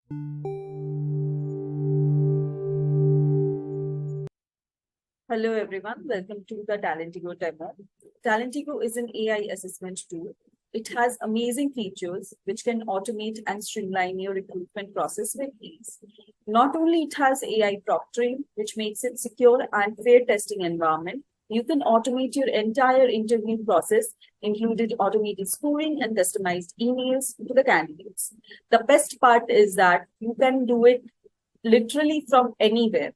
Hello everyone, welcome to the Talentigo Demo. Talentigo is an AI assessment tool. It has amazing features which can automate and streamline your recruitment process with ease. Not only it has AI proctoring, which makes it secure and fair testing environment, you can automate your entire interview process, including automated scoring and customized emails to the candidates. The best part is that you can do it literally from anywhere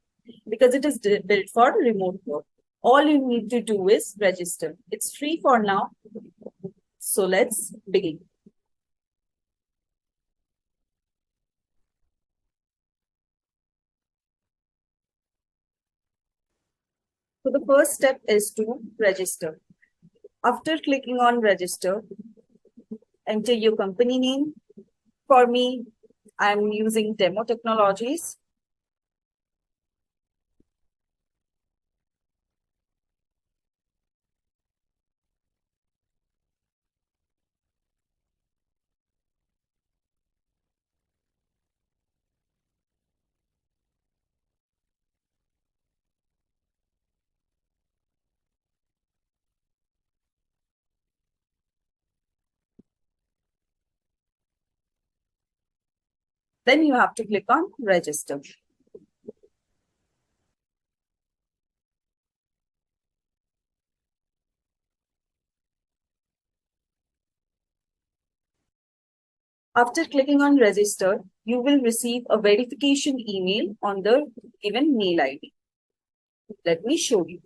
because it is built for remote work. All you need to do is register. It's free for now. So let's begin. So the first step is to register. After clicking on register, enter your company name. For me, I'm using Demo Technologies. Then you have to click on register. After clicking on register, you will receive a verification email on the given mail ID. Let me show you.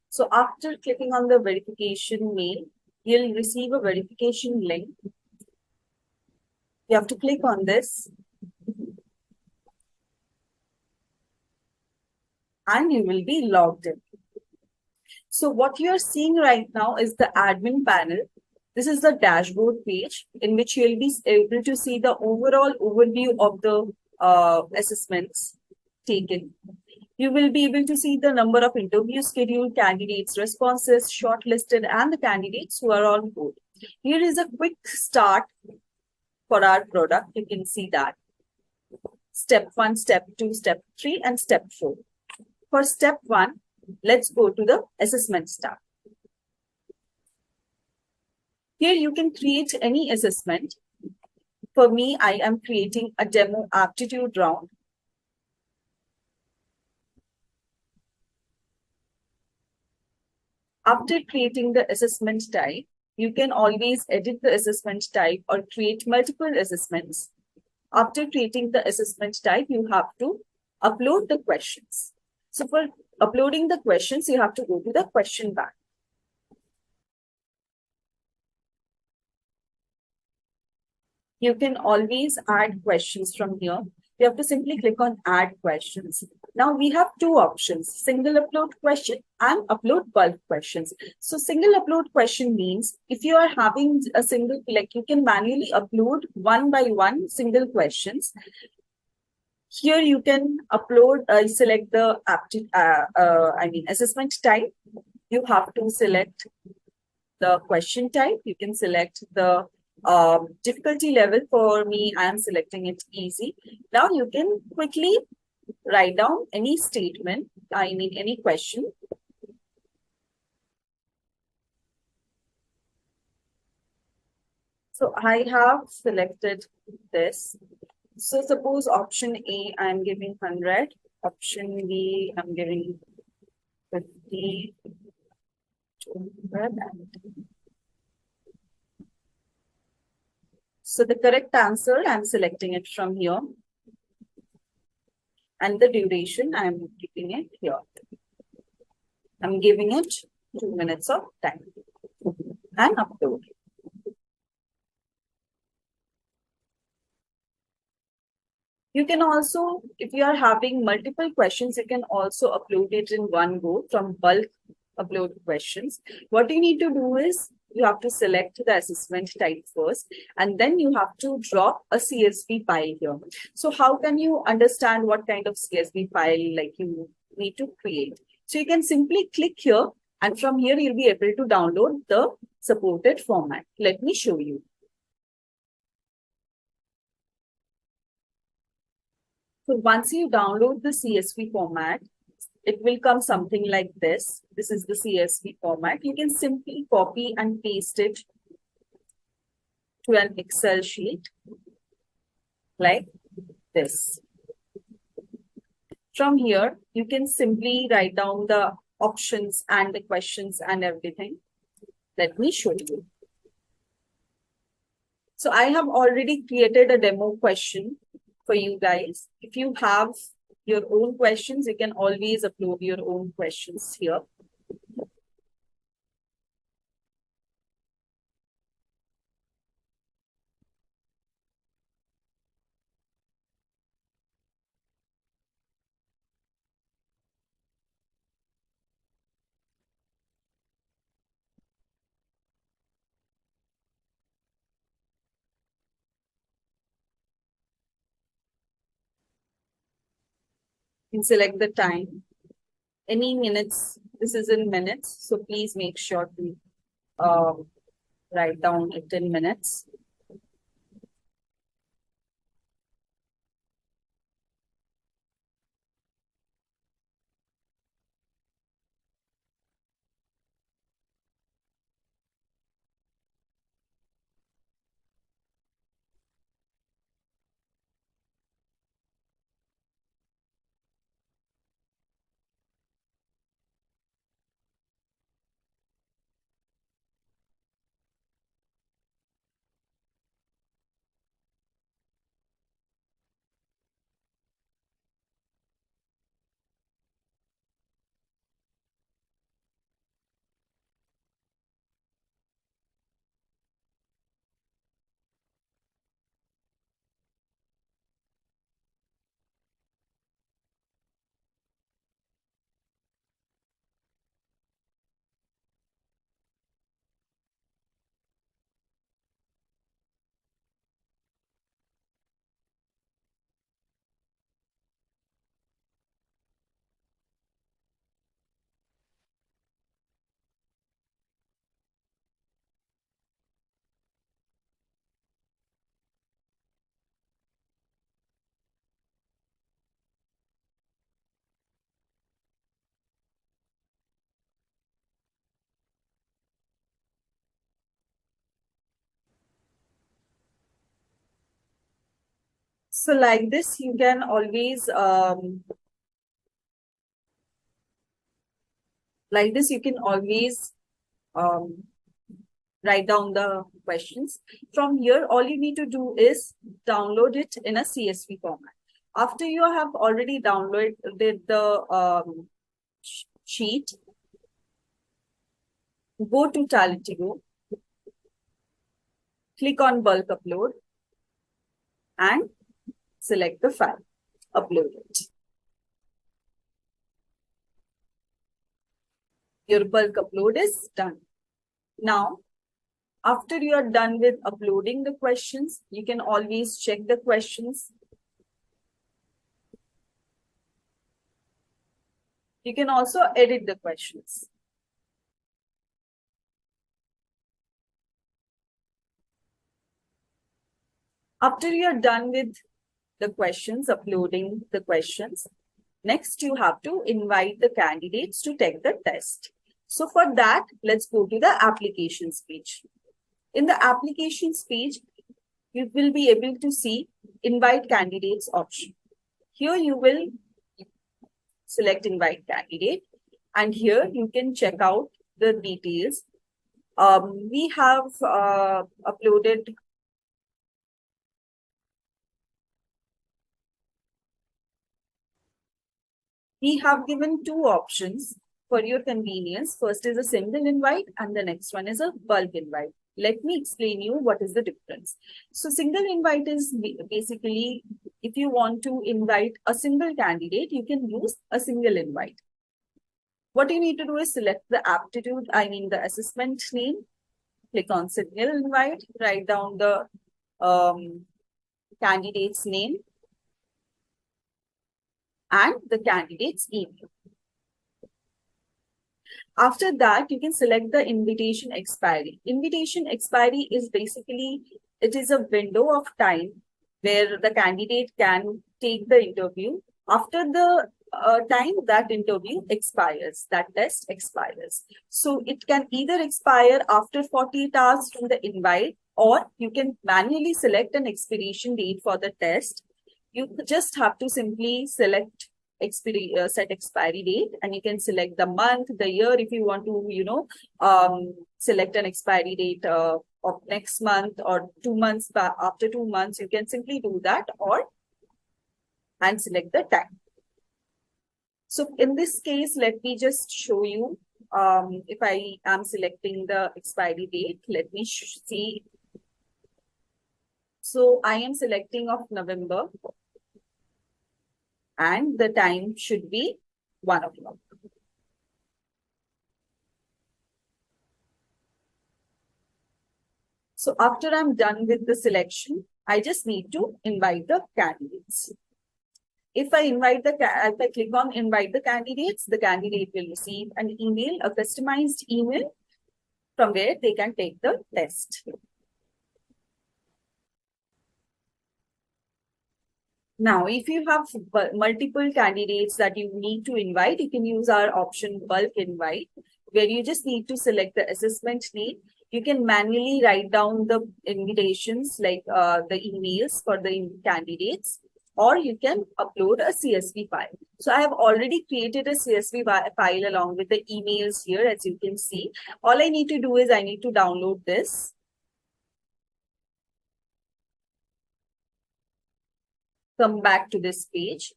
So after clicking on the verification mail, you'll receive a verification link. You have to click on this and you will be logged in. So what you are seeing right now is the admin panel. This is the dashboard page in which you'll be able to see the overall overview of the assessments taken. You will be able to see the number of interviews scheduled, candidates' responses, shortlisted, and the candidates who are on board. Here is a quick start for our product. You can see that. Step 1, Step 2, Step 3, and Step 4. For Step 1, let's go to the assessment tab. Here you can create any assessment. For me, I am creating a demo aptitude round. After creating the assessment type, you can always edit the assessment type or create multiple assessments. After creating the assessment type, you have to upload the questions. So for uploading the questions, you have to go to the question bank. You can always add questions from here. You have to simply click on add questions. Now we have two options, single upload question and upload bulk questions. So single upload question means if you are having a single, like you can manually upload one by one single questions. Here you can upload, select the assessment type. You have to select the question type. You can select the difficulty level. For me, I am selecting it easy. Now you can quickly write down any statement, any question. So I have selected this. So suppose option A, I'm giving 100. Option B, I'm giving 50. 200. So the correct answer, I'm selecting it from here. And the duration, I'm keeping it here. I'm giving it 2 minutes of time. And upload. You can also, if you are having multiple questions, you can also upload it in one go from bulk upload questions. What you need to do is you have to select the assessment type first, and then you have to drop a CSV file here. So how can you understand what kind of CSV file like you need to create? So you can simply click here, and from here you'll be able to download the supported format. Let me show you. So once you download the CSV format, it will come something like this. This is the CSV format. You can simply copy and paste it to an Excel sheet like this. From here, you can simply write down the options and the questions and everything. Let me show you. So I have already created a demo question for you guys. If you have your own questions, you can always upload your own questions here. You can select the time. Any minutes, this is in minutes, so please make sure to write down it in minutes. So like this, you can always um, write down the questions. From here, all you need to do is download it in a CSV format. After you have already downloaded the sheet, go to Talentigo, click on bulk upload, and select the file, upload it. Your bulk upload is done. Now, after you are done with uploading the questions, you can always check the questions. You can also edit the questions. After you're done with the questions, uploading the questions, next you have to invite the candidates to take the test. So for that, let's go to the applications page. In the applications page, you will be able to see invite candidates option. Here you will select invite candidate, and here you can check out the details. We have uploaded we have given two options for your convenience. First is a single invite and the next one is a bulk invite. Let me explain you what is the difference. So single invite is basically if you want to invite a single candidate, you can use a single invite. What you need to do is select the aptitude, the assessment name, click on signal invite, write down the candidate's name and the candidate's email. After that, you can select the invitation expiry. Invitation expiry is basically, it is a window of time where the candidate can take the interview. After the time that interview expires, that test expires. So it can either expire after 48 hours from the invite, or you can manually select an expiration date for the test. You just have to simply select set expiry date, and you can select the month, the year. If you want to select an expiry date of next month or 2 months after 2 months, you can simply do that, or and select the time. So in this case, let me just show you, if I am selecting the expiry date, let me see. So I am selecting of November, and the time should be 1 o'clock. So after I'm done with the selection, I just need to invite the candidates. If I click on invite the candidates, the candidate will receive an email, a customized email, from where they can take the test. Now, if you have multiple candidates that you need to invite, you can use our option bulk invite, where you just need to select the assessment name. You can manually write down the invitations, like the emails for the candidates, or you can upload a CSV file. So I have already created a CSV file along with the emails here, as you can see. All I need to do is I need to download this. Come back to this page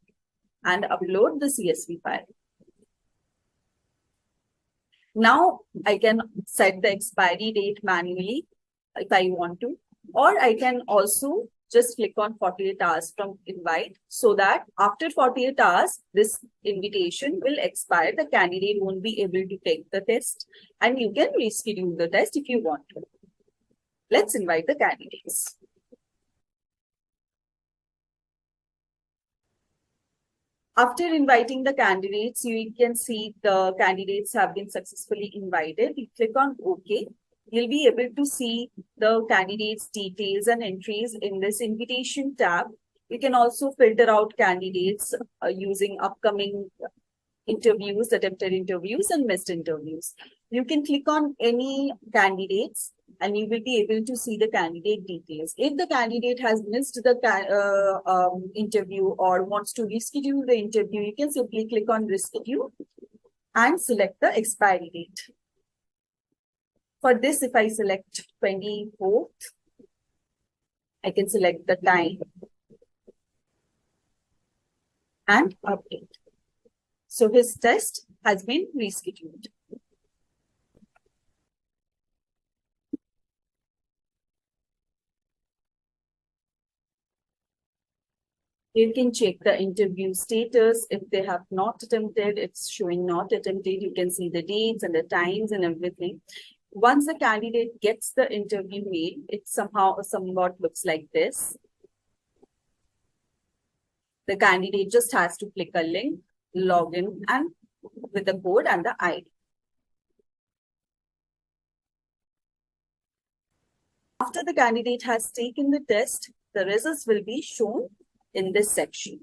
and upload the CSV file. Now I can set the expiry date manually if I want to, or I can also just click on 48 hours from invite, so that after 48 hours, this invitation will expire. The candidate won't be able to take the test, and you can reschedule the test if you want to. Let's invite the candidates. After inviting the candidates, you can see the candidates have been successfully invited. You click on OK. You'll be able to see the candidates' details and entries in this invitation tab. You can also filter out candidates using upcoming interviews, attempted interviews, and missed interviews. You can click on any candidates and you will be able to see the candidate details. If the candidate has missed the interview or wants to reschedule the interview, you can simply click on reschedule and select the expiry date. For this, if I select 24th, I can select the time and update. So his test has been rescheduled. You can check the interview status. If they have not attempted, it's showing not attempted. You can see the dates and the times and everything. Once the candidate gets the interview mail, it somewhat looks like this. The candidate just has to click a link, log in, and with the code and the ID. After the candidate has taken the test, the results will be shown in this section.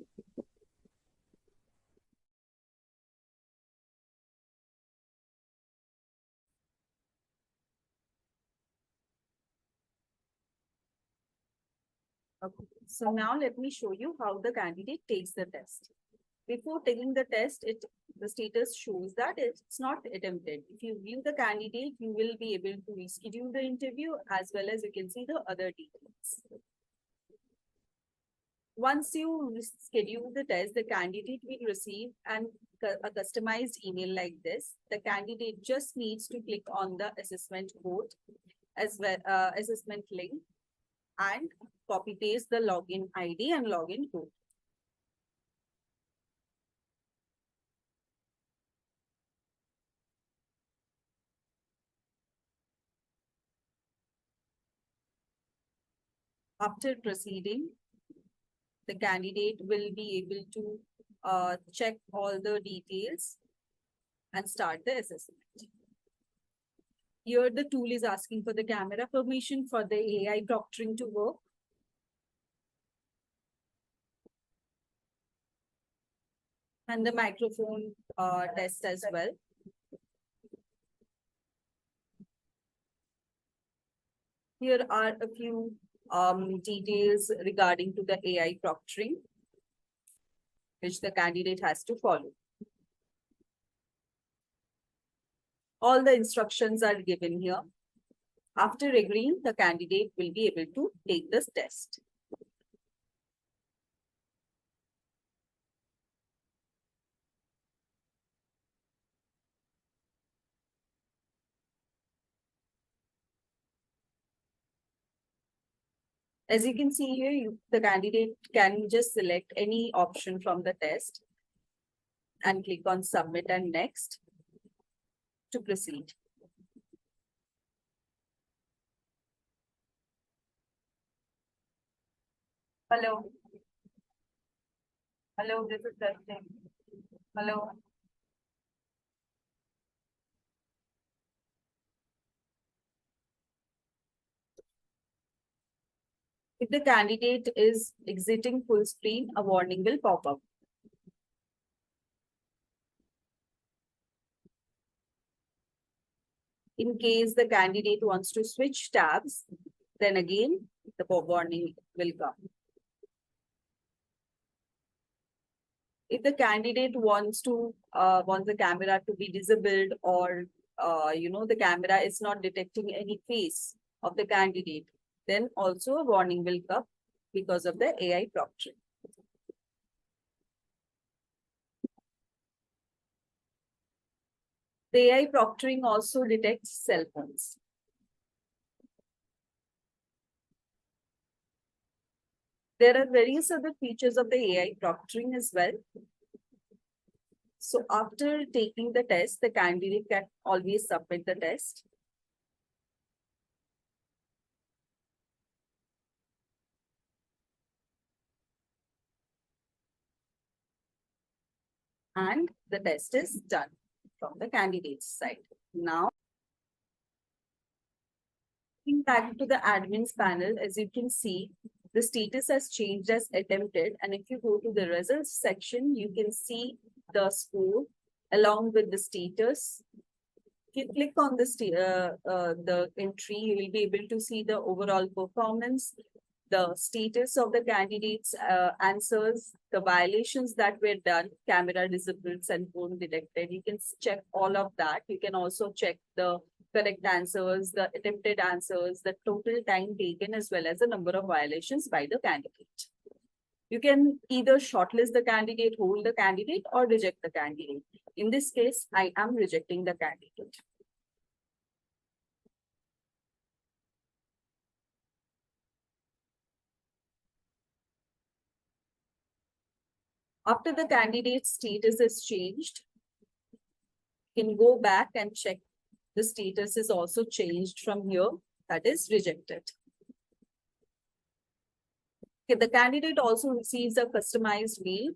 Okay. So now let me show you how the candidate takes the test. Before taking the test, the status shows that it's not attempted. If you view the candidate, you will be able to reschedule the interview, as well as you can see the other details. Once you schedule the test, the candidate will receive a customized email like this. The candidate just needs to click on the assessment code as well, assessment link, and copy paste the login ID and login code. After proceeding, the candidate will be able to check all the details and start the assessment. Here, the tool is asking for the camera permission for the AI proctoring to work. And the microphone test as well. Here are a few details regarding to the AI proctoring, which the candidate has to follow. All the instructions are given here. After agreeing, the candidate will be able to take this test. As you can see here, the candidate can just select any option from the test and click on submit and next to proceed. Hello. Hello, this is testing. Hello. If the candidate is exiting full screen, a warning will pop up. In case the candidate wants to switch tabs, then again, the warning will come. If the candidate wants the camera to be disabled, or the camera is not detecting any face of the candidate, then also a warning will come because of the AI proctoring. The AI proctoring also detects cell phones. There are various other features of the AI proctoring as well. So after taking the test, the candidate can always submit the test. And the test is done from the candidate's side. Now, back to the admins panel, as you can see, the status has changed as attempted. And if you go to the results section, you can see the score along with the status. If you click on the entry, you will be able to see the overall performance, the status of the candidates' answers, the violations that were done, camera disabled, cell phone detected. You can check all of that. You can also check the correct answers, the attempted answers, the total time taken, as well as the number of violations by the candidate. You can either shortlist the candidate, hold the candidate, or reject the candidate. In this case, I am rejecting the candidate. After the candidate's status is changed, you can go back and check the status is also changed from here, that is rejected. Okay, the candidate also receives a customized mail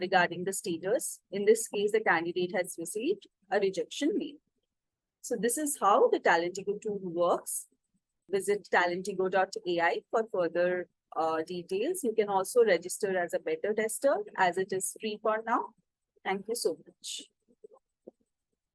regarding the status. In this case, the candidate has received a rejection mail. So this is how the Talentigo tool works. Visit talentigo.ai for further details. You can also register as a beta tester, as it is free for now. Thank you so much.